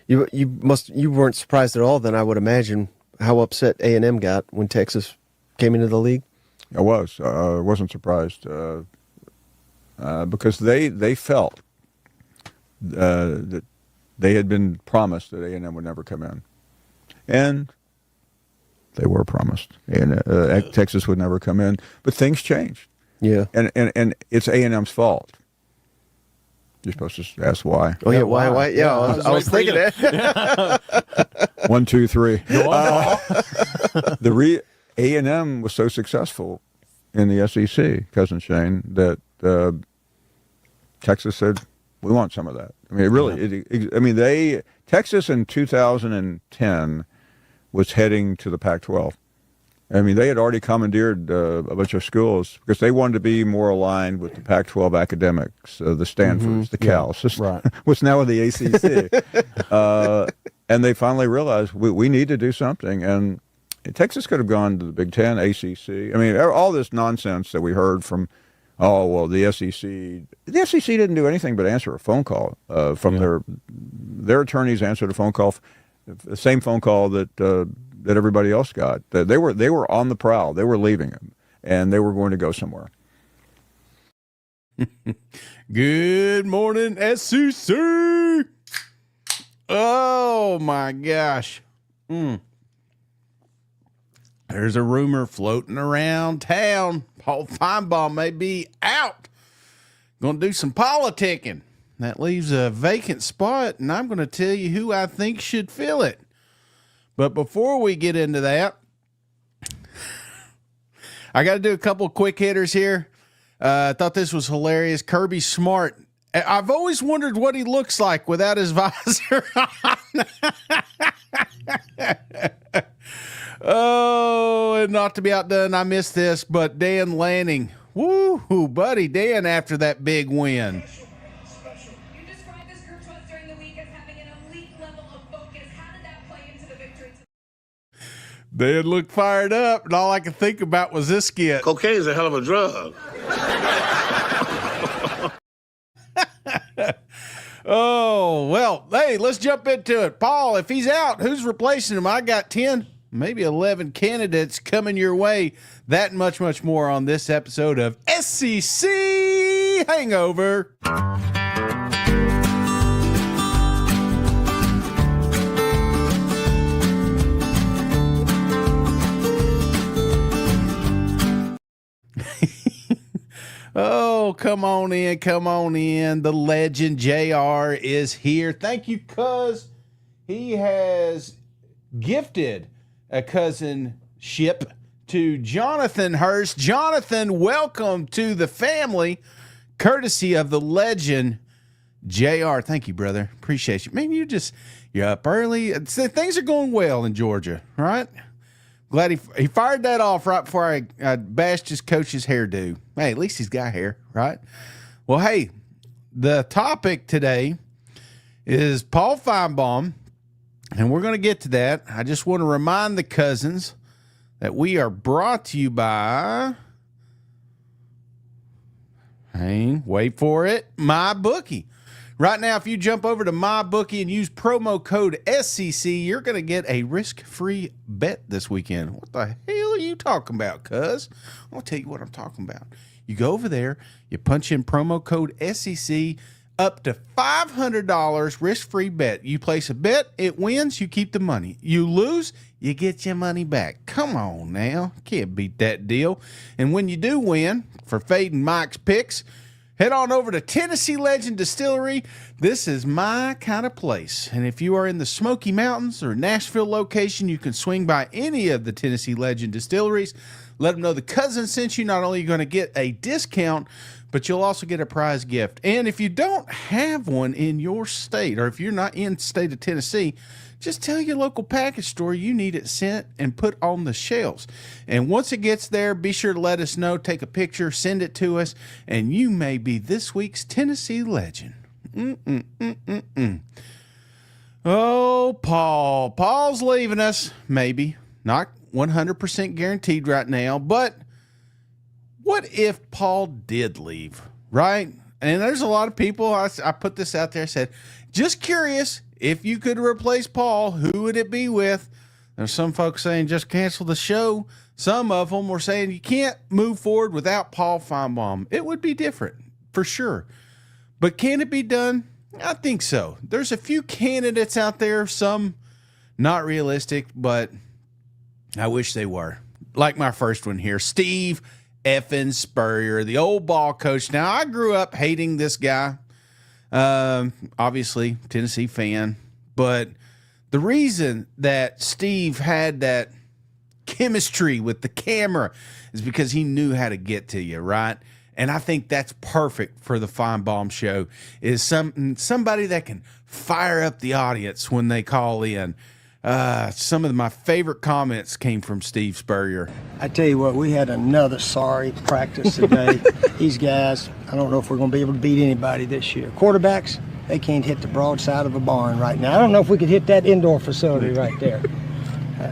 You weren't surprised at all then, I would imagine, how upset A&M got when Texas came into the league? I wasn't surprised because they felt that they had been promised that A&M would never come in, and they were promised and Texas would never come in, but things changed. Yeah, and it's A&M's fault. You're supposed to ask why. Oh yeah, why? Yeah, I was thinking that. 1, 2, 3. A&M was so successful in the SEC, Cousin Shane, that Texas said, we want some of that. I mean, really, Texas in 2010 was heading to the Pac-12. I mean, they had already commandeered a bunch of schools because they wanted to be more aligned with the Pac-12 academics, the Stanfords, the Cals, right. what's now in the ACC. And they finally realized we need to do something. And Texas could have gone to the Big Ten, ACC. I mean, all this nonsense that we heard from, the SEC. The SEC didn't do anything but answer a phone call from their attorneys answered a phone call, the same phone call that everybody else got. They were on the prowl. They were leaving him, and they were going to go somewhere. Good morning, SEC. Oh my gosh. There's a rumor floating around town. Paul Finebaum may be out. Going to do some politicking. That leaves a vacant spot, and I'm going to tell you who I think should fill it. But before we get into that, I got to do a couple quick hitters here. I thought this was hilarious. Kirby Smart. I've always wondered what he looks like without his visor on. Oh, and not to be outdone, I missed this, but Dan Lanning. Woo-hoo, buddy. Dan after that big win. You described this group to us during the week as having an elite level of focus. How did that play into the victory? Dan looked fired up, and all I could think about was this skit. Cocaine is a hell of a drug. Oh, well, hey, let's jump into it. Paul, if he's out, who's replacing him? I got 10, maybe 11 candidates coming your way. That and much, much more on this episode of SEC Hangover. Oh, come on in, come on in. The legend JR is here. Thank you, cuz he has gifted a cousinship to Jonathan Hurst. Jonathan, welcome to the family, courtesy of the legend JR. Thank you, brother. Appreciate you. Man, you're up early. Things are going well in Georgia, right? Glad he fired that off right before I bashed his coach's hairdo. Hey, at least he's got hair, right? Well, hey, the topic today is Paul Finebaum, and we're going to get to that. I just want to remind the cousins that we are brought to you by, wait for it, MyBookie. Right now, if you jump over to MyBookie and use promo code SEC, you're going to get a risk-free bet this weekend. What the hell are you talking about, cuz? I'll tell you what I'm talking about. You go over there, you punch in promo code SEC, up to $500 risk-free bet. You place a bet, it wins, you keep the money. You lose, you get your money back. Come on now. Can't beat that deal. And when you do win, for fading Mike's picks, head on over to Tennessee Legend Distillery. This is my kind of place. And if you are in the Smoky Mountains or Nashville location, you can swing by any of the Tennessee Legend distilleries. Let them know the cousin sent you. Not only are you going to get a discount, but you'll also get a prize gift. And if you don't have one in your state, or if you're not in the state of Tennessee, just tell your local package store you need it sent and put on the shelves. And once it gets there, be sure to let us know, take a picture, send it to us, and you may be this week's Tennessee Legend. Oh, Paul. Paul's leaving us, maybe. Not 100% guaranteed right now, but what if Paul did leave, right? And there's a lot of people, I put this out there, said, Just curious, if you could replace Paul, who would it be with? There's some folks saying just cancel the show. Some of them were saying you can't move forward without Paul Finebaum. It would be different, for sure. But can it be done? I think so. There's a few candidates out there, some not realistic, but I wish they were. Like my first one here, Steve effing Spurrier, the old ball coach. Now, I grew up hating this guy. Obviously, Tennessee fan. But the reason that Steve had that chemistry with the camera is because he knew how to get to you, right? And I think that's perfect for the Finebaum Show, is somebody that can fire up the audience when they call in. Some of my favorite comments came from Steve Spurrier. I tell you what, we had another sorry practice today. These guys, I don't know if we're going to be able to beat anybody this year. Quarterbacks, they can't hit the broadside of a barn right now. I don't know if we could hit that indoor facility right there.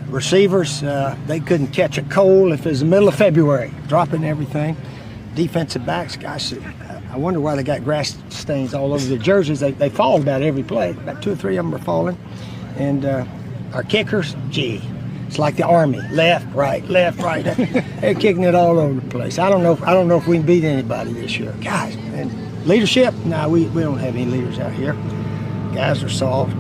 Receivers, they couldn't catch a cold if it was the middle of February, dropping everything. Defensive backs, gosh, I wonder why they got grass stains all over their jerseys. They fall about every play. About 2 or 3 of them are falling. And our kickers, gee, it's like the Army. Left, right. They're kicking it all over the place. I don't know if we can beat anybody this year. Guys, and leadership, no, we don't have any leaders out here. Guys are soft.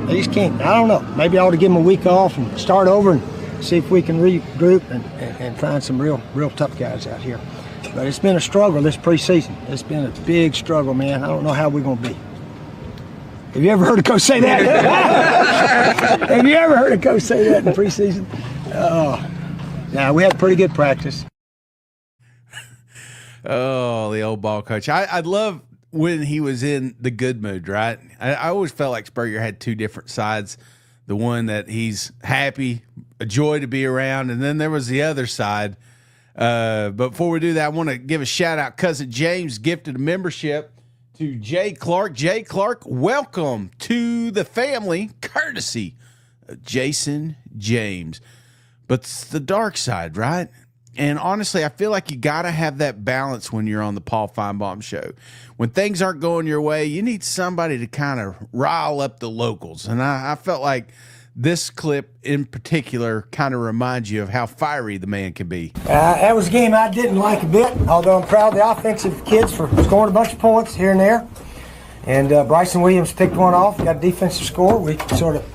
They just can't. I don't know. Maybe I ought to give them a week off and start over and see if we can regroup and find some real tough guys out here. But it's been a struggle this preseason. It's been a big struggle, man. I don't know how we're going to be. Have you ever heard a coach say that? Have you ever heard a coach say that in preseason? Now, we had a pretty good practice. Oh, the old ball coach. I love when he was in the good mood, right? I always felt like Spurrier had two different sides. The one that he's happy, a joy to be around, and then there was the other side. But before we do that, I want to give a shout out. Cousin James gifted a membership to Jay Clark. Jay Clark, welcome to the family, courtesy of Jason James. But it's the dark side, right? And honestly, I feel like you got to have that balance when you're on the Paul Finebaum Show. When things aren't going your way, you need somebody to kind of rile up the locals. And I felt like this clip in particular kind of reminds you of how fiery the man can be. That was a game I didn't like a bit, although I'm proud of the offensive kids for scoring a bunch of points here and there. And Bryson Williams picked one off, got a defensive score. We sort of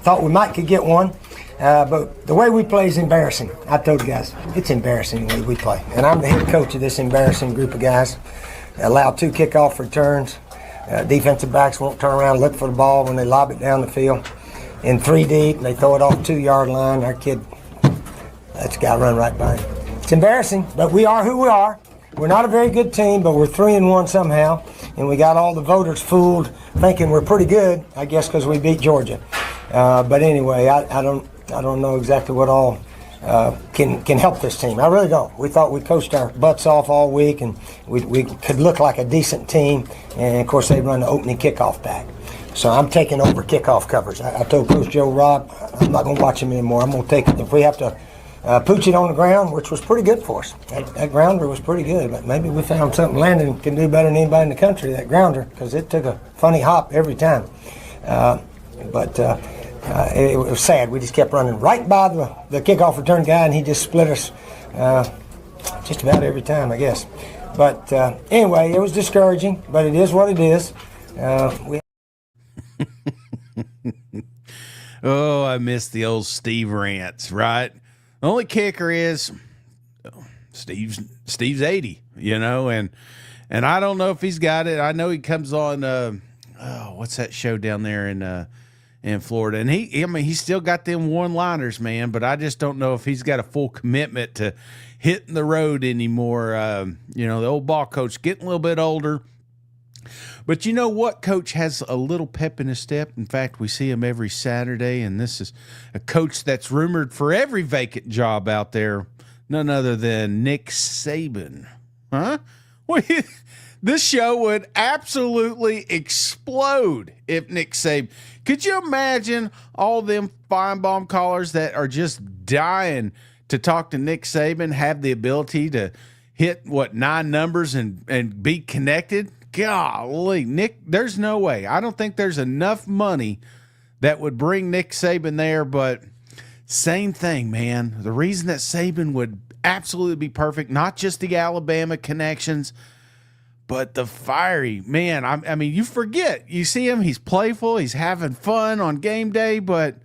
thought we might could get one. But the way we play is embarrassing. I told you guys, it's embarrassing the way we play. And I'm the head coach of this embarrassing group of guys. Allowed 2 kickoff returns. Defensive backs won't turn around and look for the ball when they lob it down the field. In 3 deep, and they throw it off 2-yard line. Our kid lets a guy run right by him. It's embarrassing, but we are who we are. We're not a very good team, but we're 3-1 somehow. And we got all the voters fooled thinking we're pretty good, I guess because we beat Georgia. But anyway, I don't know exactly what all can help this team. I really don't. We thought we coached our butts off all week, and we could look like a decent team. And, of course, they run the opening kickoff back. So I'm taking over kickoff coverage. I told Coach Joe Robb, I'm not going to watch him anymore. I'm going to take it. If we have to pooch it on the ground, which was pretty good for us. That grounder was pretty good, but maybe we found something Landon can do better than anybody in the country, that grounder, because it took a funny hop every time. But it was sad. We just kept running right by the kickoff return guy, and he just split us just about every time, I guess. But anyway, it was discouraging, but it is what it is. Oh, I miss the old Steve rants, right? The only kicker is Steve's 80, you know, and I don't know if he's got it. I know he comes on what's that show down there in Florida, and he's still got them one-liners, man, but I just don't know if he's got a full commitment to hitting the road anymore. You know, the old ball coach getting a little bit older. But you know what? Coach has a little pep in his step. In fact, we see him every Saturday, and this is a coach that's rumored for every vacant job out there, none other than Nick Saban. Huh? Well, this show would absolutely explode if Nick Saban. Could you imagine all them Finebaum callers that are just dying to talk to Nick Saban have the ability to hit, 9 numbers and be connected? golly, Nick, there's no way. I don't think there's enough money that would bring Nick Saban there, but same thing, man. The reason that Saban would absolutely be perfect, not just the Alabama connections, but the fiery, man. I mean, you forget. You see him, he's playful, he's having fun on game day, but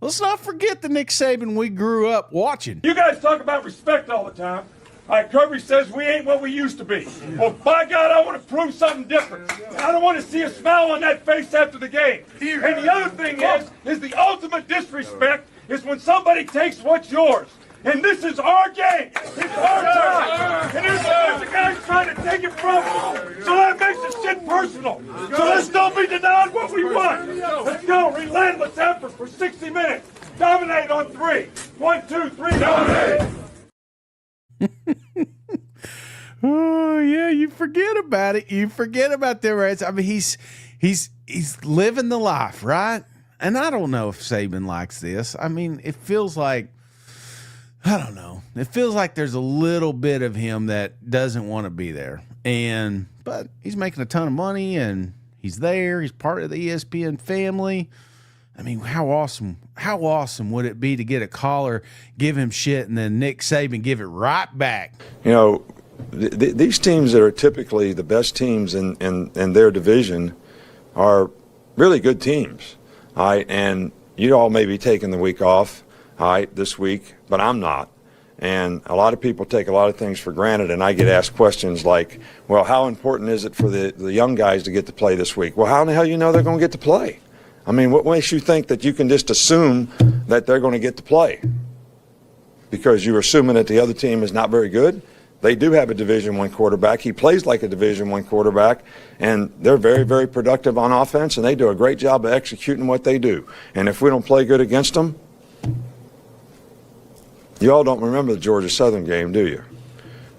let's not forget the Nick Saban we grew up watching. You guys talk about respect all the time. All right, Kirby says we ain't what we used to be. Well, by God, I want to prove something different. I don't want to see a smile on that face after the game. And the other thing is the ultimate disrespect is when somebody takes what's yours. And this is our game. It's our time. And there's a bunch of guys trying to take it from us. So that makes the shit personal. So let's don't be denied what we want. Let's go. Relentless effort for 60 minutes. Dominate on 3. 1, 2, 3, dominate. Oh yeah, you forget about it. You forget about the Reds. I mean, he's living the life, right? And I don't know if Saban likes this. I mean, it feels like, I don't know. It feels like there's a little bit of him that doesn't want to be there. But he's making a ton of money and he's there. He's part of the ESPN family. I mean, how awesome would it be to get a caller, give him shit, and then Nick Saban give it right back? You know, these teams that are typically the best teams in their division are really good teams. All right, and you all may be taking the week off, all right, this week, but I'm not. And a lot of people take a lot of things for granted, and I get asked questions like, well, how important is it for the young guys to get to play this week? Well, how in the hell you know they're going to get to play? I mean, what makes you think that you can just assume that they're going to get to play? Because you're assuming that the other team is not very good? They do have a Division I quarterback. He plays like a Division I quarterback, and they're very, very productive on offense, and they do a great job of executing what they do. And if we don't play good against them, you all don't remember the Georgia Southern game, do you?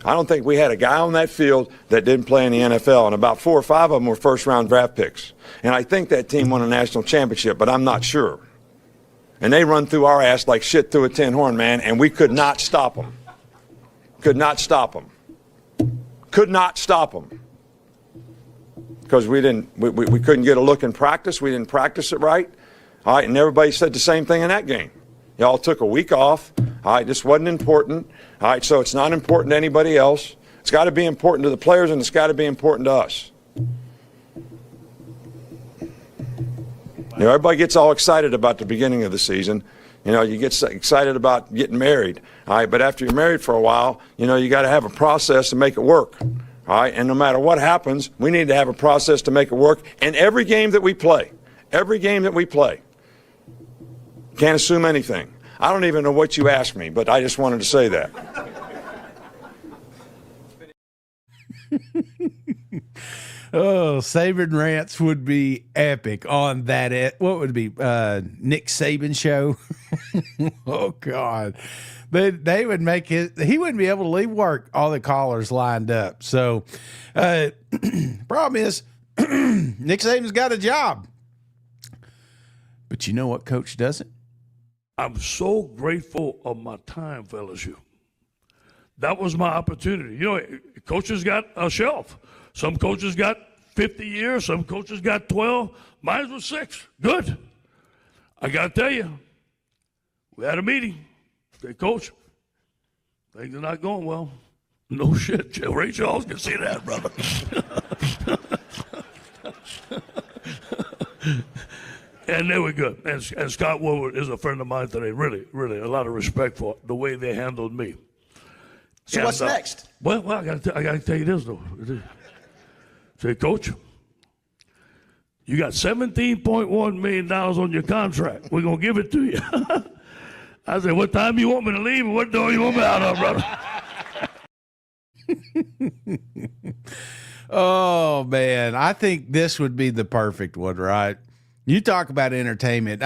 I don't think we had a guy on that field that didn't play in the NFL, and about 4 or 5 of them were first-round draft picks. And I think that team won a national championship, but I'm not sure. And they run through our ass like shit through a tin horn, man, and we could not stop them. Could not stop them. Could not stop them. Because we couldn't get a look in practice. We didn't practice it right. All right, and everybody said the same thing in that game. Y'all took a week off. All right, this wasn't important. All right, so it's not important to anybody else. It's got to be important to the players, and it's got to be important to us. You know, everybody gets all excited about the beginning of the season. You know, you get excited about getting married. All right, but after you're married for a while, you know, you got to have a process to make it work. All right, and no matter what happens, we need to have a process to make it work. And every game that we play, can't assume anything. I don't even know what you asked me, but I just wanted to say that. Oh, Saban rants would be epic on that. What would it be? Nick Saban show? Oh, God. They would make he wouldn't be able to leave work, all the callers lined up. So, problem is, Nick Saban's got a job. But you know what coach doesn't? I'm so grateful of my time for LSU. That was my opportunity. You know, coaches got a shelf. Some coaches got 50 years. Some coaches got 12. Mine was 6. Good. I got to tell you, we had a meeting. Say, Coach, things are not going well. No shit. Ray Charles can see that, brother. And they were good. And Scott Woodward is a friend of mine today. Really, really, a lot of respect for the way they handled me. So what's next? Well, I got to tell you this, though. Say, Coach, you got $17.1 million on your contract. We're going to give it to you. I said, what time you want me to leave and what door you want me out of, brother? Oh, man. I think this would be the perfect one, right? You talk about entertainment.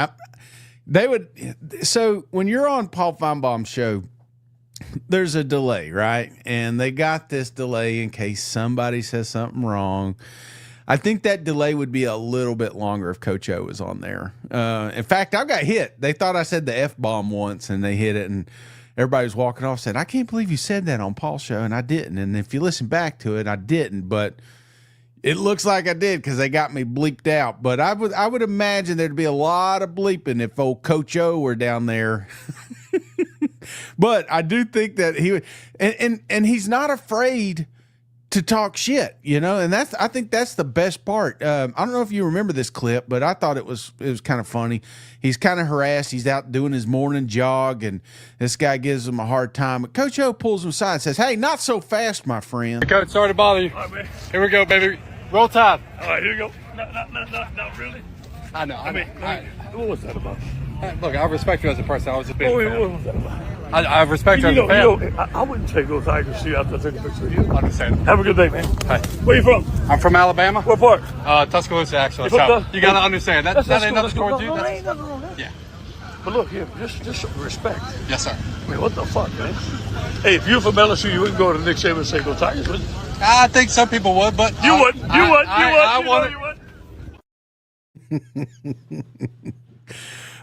So when you're on Paul Finebaum Show, there's a delay, right? And they got this delay in case somebody says something wrong. I think that delay would be a little bit longer if Coach O was on there. In fact, I got hit. They thought I said the F-bomb once, and they hit it, and everybody was walking off, said, I can't believe you said that on Paul's show, and I didn't. And if you listen back to it, I didn't. But It looks like I did because they got me bleeped out. But I would imagine there'd be a lot of bleeping if old Coach O were down there. But I do think that he would, and he's not afraid to talk shit, and I think that's the best part. I don't know if you remember this clip, but I thought it was kind of funny. He's kind of harassed. He's out doing his morning jog, and this guy gives him a hard time. But Coach O pulls him aside and says, "Hey, not so fast, my friend." Coach, sorry to bother you. All right, man. Here we go, baby. Roll Tide. All right, here you go. Not really. I know. What was that about? Look, I respect you as a person. I was a big What fan. was that about? I respect you as a fan. I wouldn't take those Tigers to you after I take a picture of you. Understand. Have a good day, man. Hi. Where you from? I'm from Alabama. What part? Tuscaloosa, actually. You from So you got to understand that ain't nothing cool. towards you. No, ain't nothing wrong with that. Yeah. But look here, just respect. Yes, sir. I mean, what the fuck, man? Hey, if you're from LSU, you wouldn't go to the Nick Saban and say go Tigers, would you? I think some people would, but You would. You would. I would.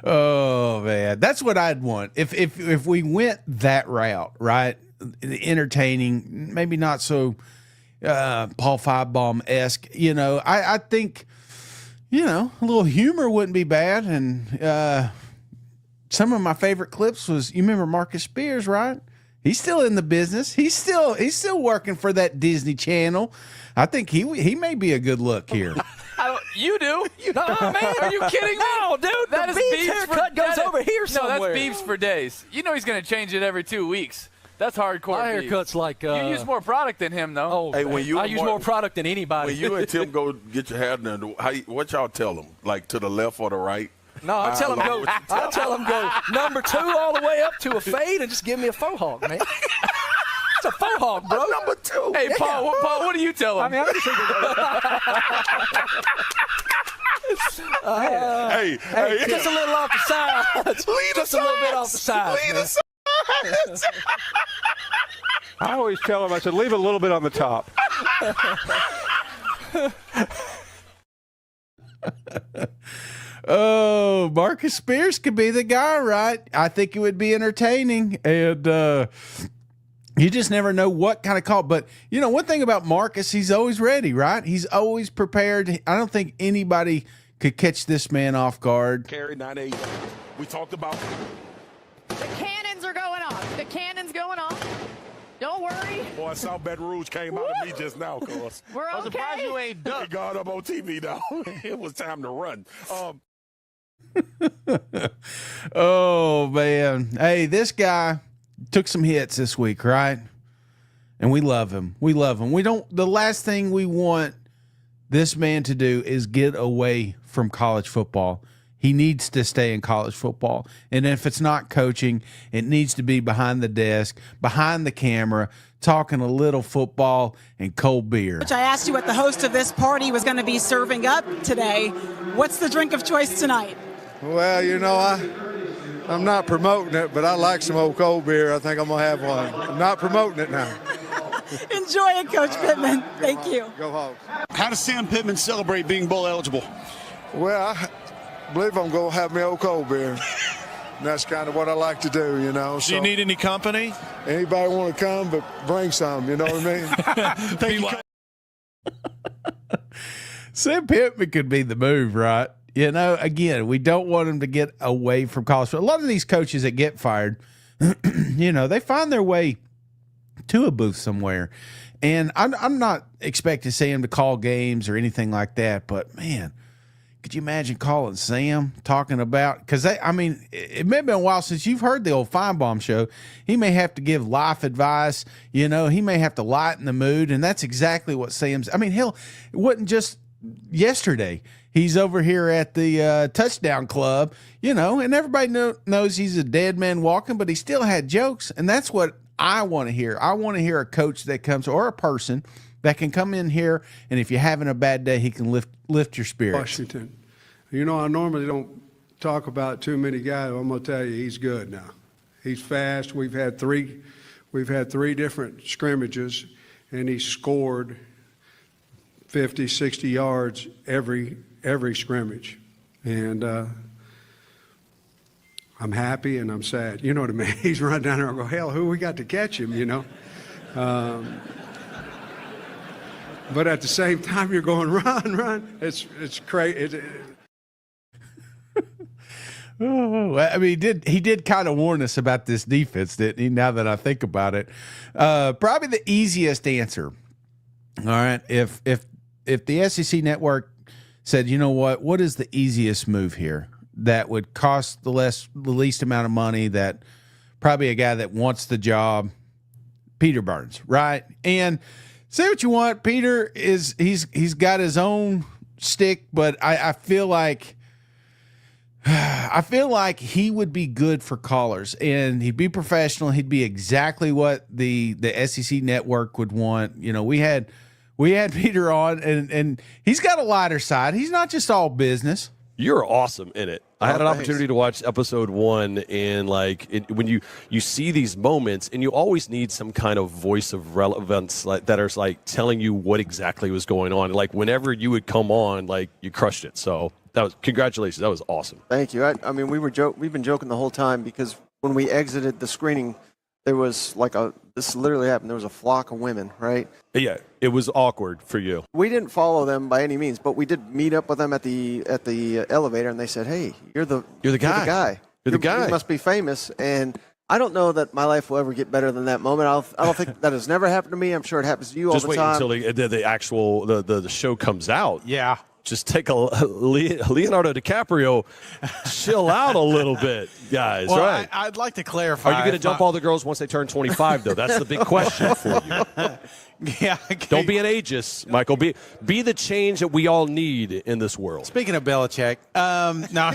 Oh man, that's what I'd want. If we went that route, right? Entertaining, maybe not so Paul Finebaum-esque. I think a little humor wouldn't be bad. And some of my favorite clips was, you remember Marcus Spears, right? He's still in the business. He's still working for that Disney Channel. I think he may be a good look here. You do? Oh, man, are you kidding me? No, dude, that the is Beebs beefs haircut goes over here somewhere. No, that's beefs for days. You know he's going to change it every 2 weeks. That's hardcore. My beefs. haircut's like you use more product than him, though. Oh, hey, when you I use more product than anybody. When you and Tim go get your hair done, what y'all tell them? Like to the left or the right? No, I tell him go number 2 all the way up to a fade and just give me a faux hawk, man. It's a faux hawk, bro. Number 2. Hey, Paul, what do you tell him? I mean, I'm just hey, just a little off the sides. Just a little bit off the sides. I always tell him, I said, leave a little bit on the top. Oh, Marcus Spears could be the guy, right? I think it would be entertaining, and you just never know what kind of call. But one thing about Marcus, he's always ready, right? He's always prepared. I don't think anybody could catch this man off guard. Carry 9-8. We talked about. The cannons are going off. The cannon's going off. Don't worry. Boy, South Baton Rouge came out of me just now, cuz. We're I'm surprised okay. you ain't done. He got up on TV now. It was time to run. Oh man, hey, this guy took some hits this week, right? And we love him. We love him. The last thing we want this man to do is get away from college football. He needs to stay in college football. And if it's not coaching, it needs to be behind the desk, behind the camera, talking a little football and cold beer. Which I asked you what the host of this party was going to be serving up today. What's the drink of choice tonight? Well, I'm not promoting it, but I like some old cold beer. I think I'm going to have one. I'm not promoting it now. Enjoy it, Coach Pittman. Thank you. Go Hawks. How does Sam Pittman celebrate being bowl eligible? Well, I believe I'm going to have my old cold beer. And that's kind of what I like to do, Do you need any company? Anybody want to come, but bring some, you know what I mean? Thank you. Sam Pittman could be the move, right? Again, we don't want him to get away from college. A lot of these coaches that get fired, they find their way to a booth somewhere. And I'm not expecting Sam to call games or anything like that, but man, could you imagine calling Sam talking about, because it may have been a while since you've heard the old Finebaum Show. He may have to give life advice, he may have to lighten the mood, and that's exactly what Sam's. It wasn't just yesterday. He's over here at the touchdown club, and everybody knows he's a dead man walking, but he still had jokes, and that's what I want to hear. I want to hear a coach that comes, or a person that can come in here, and if you're having a bad day, he can lift your spirits. Washington. I normally don't talk about too many guys. I'm going to tell you, he's good now. He's fast. We've had three different scrimmages, and he scored 50, 60 yards every scrimmage. And I'm happy and I'm sad. You know what I mean? He's running down there and go, hell, who we got to catch him, but at the same time, you're going, run. It's crazy. Oh, I mean, he did kind of warn us about this defense, didn't he? Now that I think about it, probably the easiest answer. All right, if the SEC network said, you know what is the easiest move here that would cost the least amount of money, that probably a guy that wants the job, Peter Burns, right? And say what you want, Peter he's got his own stick, but I feel like he would be good for callers, and he'd be professional. He'd be exactly what the SEC network would want. You know, we had Peter on, and he's got a lighter side. He's not just all business. You're awesome in it. I had an opportunity to watch episode 1, and when you see these moments, and you always need some kind of voice of relevance that are telling you what exactly was going on. Like whenever you would come on, you crushed it. So congratulations. That was awesome. Thank you. I mean, we've been joking the whole time, because when we exited the screening, there was this literally happened. There was a flock of women, right? Yeah, it was awkward for you. We didn't follow them by any means, but we did meet up with them at the elevator, and they said, "Hey, you're the guy. You're the guy. You must be famous." And I don't know that my life will ever get better than that moment. I don't think that has never happened to me. I'm sure it happens to you all the time. Just wait until the actual the show comes out. Yeah. Just take a Leonardo DiCaprio, chill out a little bit, guys. Well, right? I'd like to clarify. Are you going to jump all the girls once they turn 25, though? That's the big question for you. Yeah. Don't be an ageist, Michael. Be the change that we all need in this world. Speaking of Belichick, no.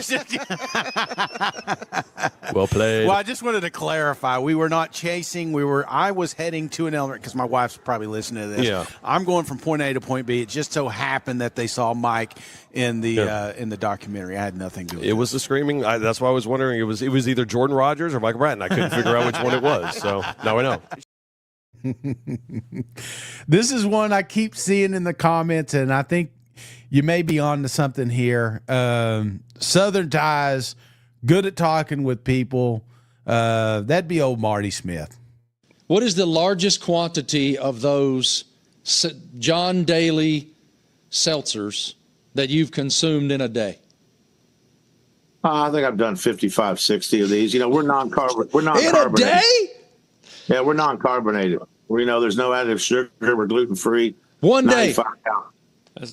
Well played. Well, I just wanted to clarify. We were not chasing. I was heading to an elevator, because my wife's probably listening to this. Yeah. I'm going from point A to point B. It just so happened that they saw Mike in the documentary. I had nothing to do with it. It was the screaming. That's why I was wondering. It was either Jordan Rodgers or Michael Bratton. I couldn't figure out which one it was. So now I know. This is one I keep seeing in the comments, and I think you may be on to something here. Southern ties, good at talking with people. That'd be old Marty Smith. What is the largest quantity of those John Daly seltzers that you've consumed in a day? I think I've done 55, 60 of these. We're non-carbonated. In a day? Yeah, we're non-carbonated. There's no additive sugar. We're gluten-free. One day.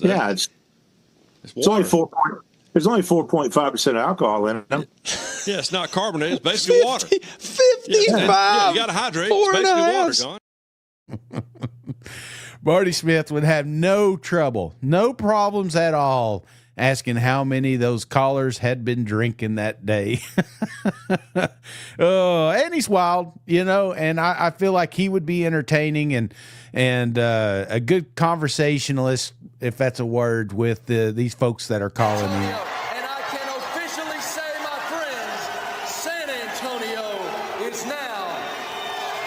Yeah, it's only 4. There's only 4.5% alcohol in them. Yeah, it's not carbonated. It's basically water. 55. Yeah, you got to hydrate. It's basically water, John. Marty Smith would have no problems at all asking how many of those callers had been drinking that day. And he's wild, and I feel like he would be entertaining and a good conversationalist, if that's a word, with these folks that are calling in. And I can officially say, my friends, San Antonio is now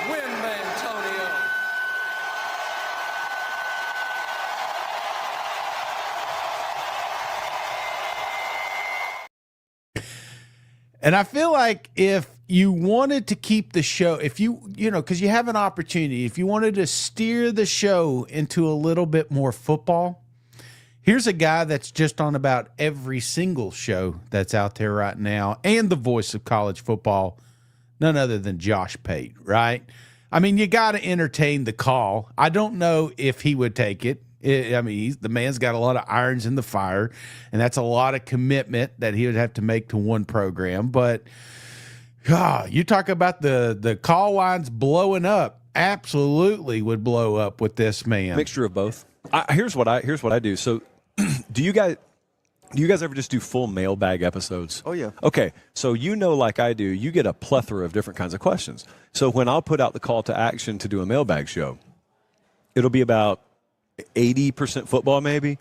Win-Mantonio. And I feel like if you wanted to keep the show, if because you have an opportunity, if you wanted to steer the show into a little bit more football, here's a guy that's just on about every single show that's out there right now, and the voice of college football, none other than Josh Pate, right? I mean, you got to entertain the call. I don't know if he would take it. The man's got a lot of irons in the fire, and that's a lot of commitment that he would have to make to one program. But you talk about the call lines blowing up. Absolutely would blow up with this man. Mixture of both. Here's what I do. So, do you guys ever just do full mailbag episodes? Oh yeah. Okay, so like I do, you get a plethora of different kinds of questions. So when I'll put out the call to action to do a mailbag show, it'll be about 80% football, maybe.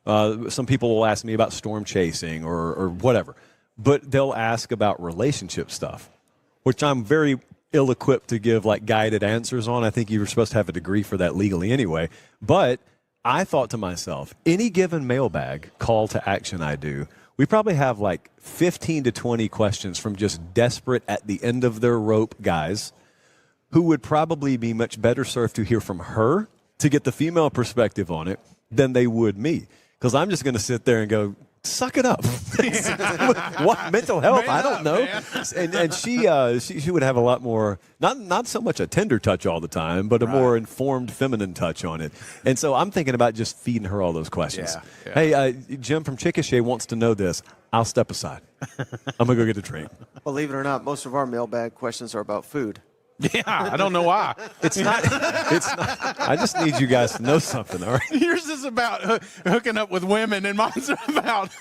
Some people will ask me about storm chasing or whatever, but they'll ask about relationship stuff, which I'm very ill-equipped to give guided answers on. I think you were supposed to have a degree for that legally anyway. But I thought to myself, any given mailbag call to action I do, we probably have 15 to 20 questions from just desperate at the end of their rope guys who would probably be much better served to hear from her to get the female perspective on it than they would me. Because I'm just going to sit there and go, suck it up. What mental health? I don't know. And she would have a lot more, not so much a tender touch all the time, but a more informed feminine touch on it. And so I'm thinking about just feeding her all those questions. Yeah. Hey, Jim from Chickasha wants to know this. I'll step aside. I'm gonna go get a drink. Believe it or not, most of our mailbag questions are about food. Yeah, I don't know why. It's not. I just need you guys to know something, all right? Yours is about hooking up with women, and mine's about,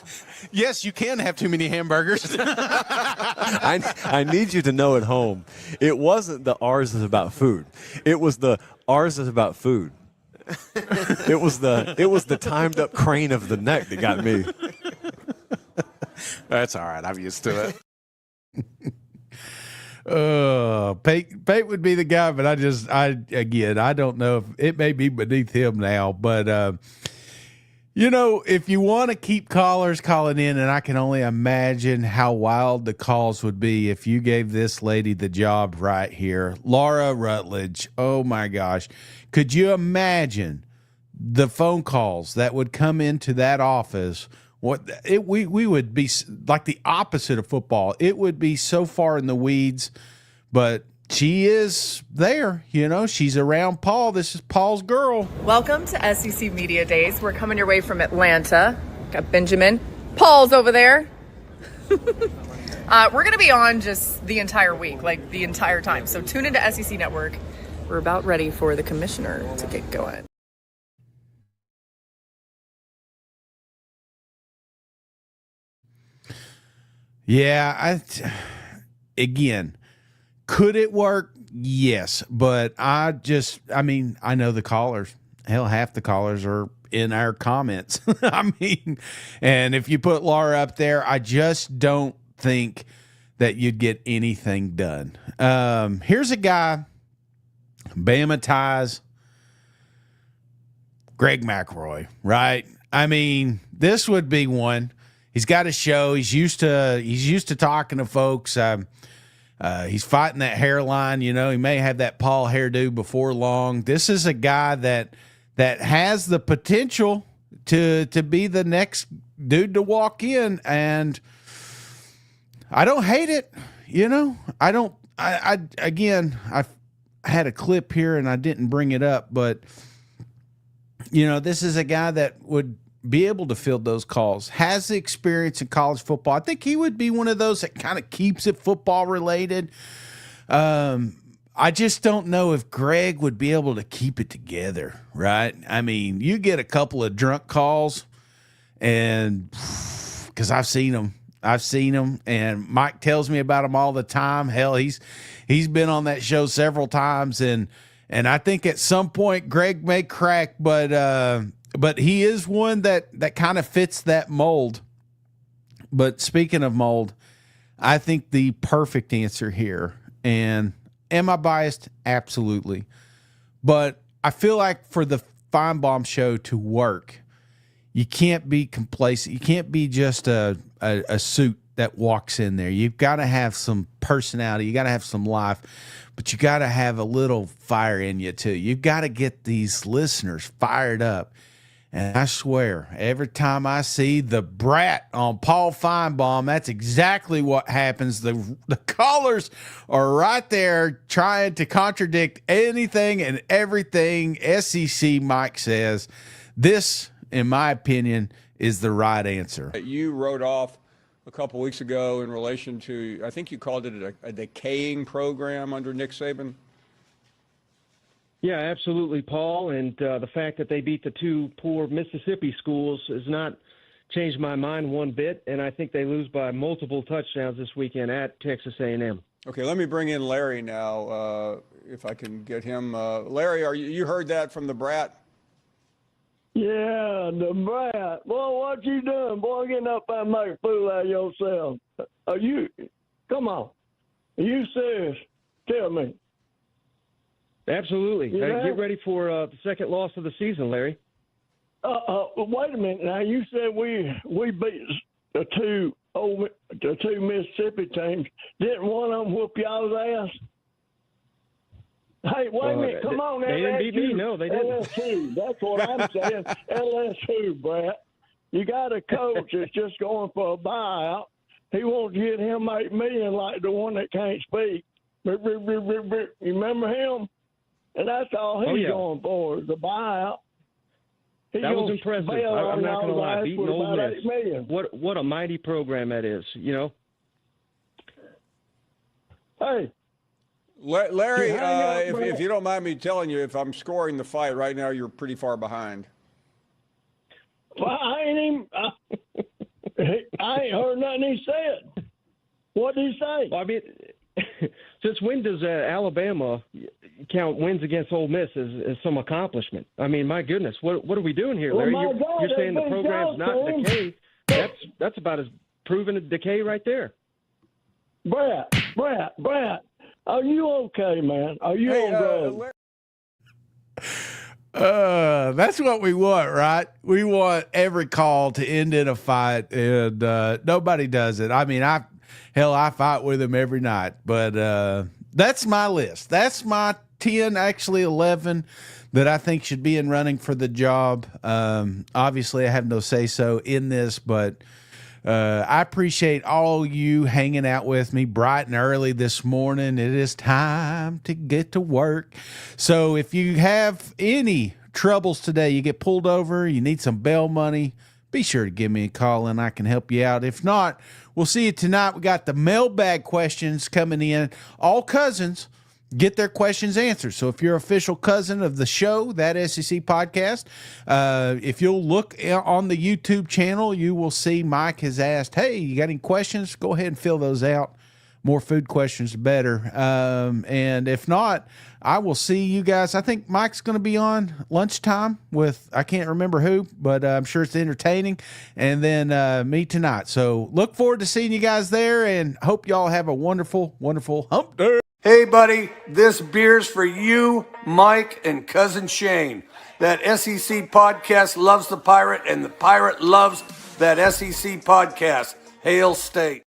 yes, you can have too many hamburgers. I need you to know at home, it wasn't the ours is about food. It was the ours is about food. It was the timed up crane of the neck that got me. That's all right. I'm used to it. Pate would be the guy, but I don't know if it may be beneath him now, but if you want to keep callers calling in, and I can only imagine how wild the calls would be if you gave this lady the job right here, Laura Rutledge. Oh my gosh. Could you imagine the phone calls that would come into that office? We would be like the opposite of football. It would be so far in the weeds, but she is there. She's around Paul. This is Paul's girl. Welcome to SEC Media Days. We're coming your way from Atlanta. Got Benjamin. Paul's over there. We're going to be on just the entire week, like the entire time. So tune into SEC Network. We're about ready for the commissioner to get going. Yeah, again, could it work? Yes, but I know the callers. Hell, half the callers are in our comments. And if you put Laura up there, I just don't think that you'd get anything done. Here's a guy, Bama ties, Greg McElroy, right? This would be one. He's got a show. He's used to talking to folks. He's fighting that hairline. He may have that Paul hairdo before long. This is a guy that has the potential to be the next dude to walk in, and I don't hate it. I don't. I had a clip here and I didn't bring it up, but this is a guy that would be able to field those calls, has the experience in college football. I think he would be one of those that kind of keeps it football related. I just don't know if Greg would be able to keep it together, right? You get a couple of drunk calls, and because I've seen them, and Mike tells me about them all the time. Hell, he's been on that show several times, and I think at some point Greg may crack, but he is one that kind of fits that mold. But speaking of mold, I think the perfect answer here, and am I biased? Absolutely. But I feel like for the Finebaum Show to work, you can't be complacent. You can't be just a suit that walks in there. You've got to have some personality. You got to have some life, but you got to have a little fire in you too. You've got to get these listeners fired up. And I swear, every time I see the brat on Paul Finebaum, that's exactly what happens. The callers are right there trying to contradict anything and everything SEC Mike says. This, in my opinion, is the right answer. You wrote off a couple weeks ago in relation to, I think you called it a decaying program under Nick Saban. Yeah, absolutely, Paul. And the fact that they beat the two poor Mississippi schools has not changed my mind one bit. And I think they lose by multiple touchdowns this weekend at Texas A&M. Okay, let me bring in Larry now, if I can get him. Larry, you heard that from the brat? Yeah, the brat. Boy, what you doing? Boy, getting up there and make a fool out of yourself. Come on. Are you serious? Tell me. Absolutely. Yeah. Get ready for the second loss of the season, Larry. Wait a minute. Now, you said we beat the two Mississippi teams. Didn't one of them whoop y'all's ass? Hey, wait a minute. Come on, they didn't beat me. No, they didn't. LSU. That's what I'm saying. LSU, Brett. You got a coach that's just going for a buyout. He wants to get him $8 million like the one that can't speak. You remember him? And that's all he's going for is a buyout. That was impressive. I'm not going to lie. Beating Ole Miss. What a mighty program that is, you know? Hey. Larry, if you don't mind me telling you, if I'm scoring the fight right now, you're pretty far behind. Well, I ain't heard nothing he said. What did he say? Well, I mean, since when does Alabama count wins against Ole Miss as some accomplishment? I mean, my goodness, what are we doing here, Larry? You're saying the program's not decay. That's about as proven a decay right there. Brett, are you okay, man? Are you on drugs? That's what we want, right? We want every call to end in a fight, and nobody does it. I mean, I fight with him every night, but that's my list. That's my 10, actually 11, that I think should be in running for the job. Obviously, I have no say-so in this, but I appreciate all you hanging out with me bright and early this morning. It is time to get to work. So if you have any troubles today, you get pulled over, you need some bail money, be sure to give me a call and I can help you out. If not, we'll see you tonight. We got the mailbag questions coming in. All cousins get their questions answered. So if you're an official cousin of the show, that SEC podcast, if you'll look on the YouTube channel, you will see Mike has asked, hey, you got any questions? Go ahead and fill those out. More food questions, the better. And if not, I will see you guys. I think Mike's going to be on lunchtime with, I can't remember who, but I'm sure it's entertaining. And then me tonight. So look forward to seeing you guys there and hope y'all have a wonderful, wonderful hump day. Hey, buddy, this beer's for you, Mike, and Cousin Shane. That SEC podcast loves the Pirate, and the Pirate loves that SEC podcast. Hail State.